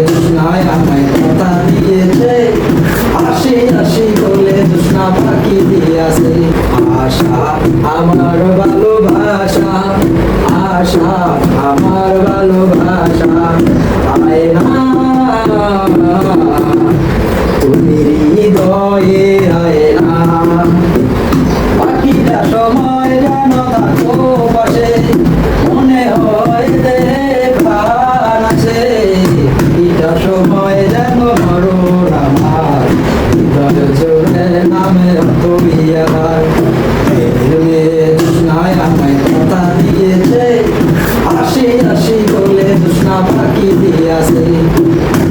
তৃষ্ণায় আমায় কথা দিয়েছে, আসি আসি বলে তৃষ্ণা পাখি দিয়েছে। আশা আমার ভালোবাসা, আশা আমার ভালোবাসা, আয় না তুমি হৃদয়ে, আয় না। পাখিটা সময় যেন থাকো পাশে, মনে হয় প্রাণ আছে। পাখিটা সময় যেন মরণ আমার, হৃদয় জোরে নামে তুমি আমার। তৃষ্ণায় আমায় কথা দিয়েছে, আসি আসি বলে তৃষ্ণা পাখি দিয়েছে।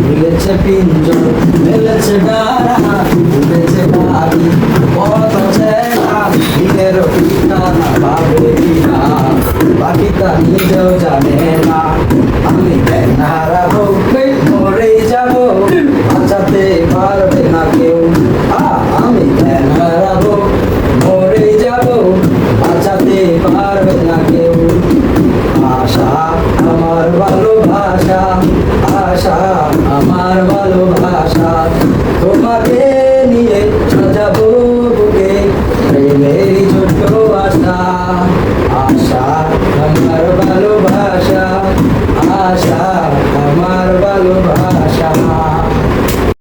মিলেছে পিঞ্জর, মেলেছে ডানা, উড়েছে পাখি কত চেনা, দিনের ঠিকানা পাবে কিনা পাখিটা নিজেও জানে না। আমি জ্ঞান হারাবো, মরে যাবো, বাঁচাতে পারবে না কেউ। আমি জ্ঞান হারাবো, মরে যাবো, বাঁচাতে পারবে না কেউ। আশা আমার ভালোবাসা, আশা আমার ভালোবাসা, তোমাকে নিয়ে সাজাবো বুকে প্রেমের ছোট্ট আশা। আশা আমার ভালোবাসা, আশা আমার ভালোবাসা।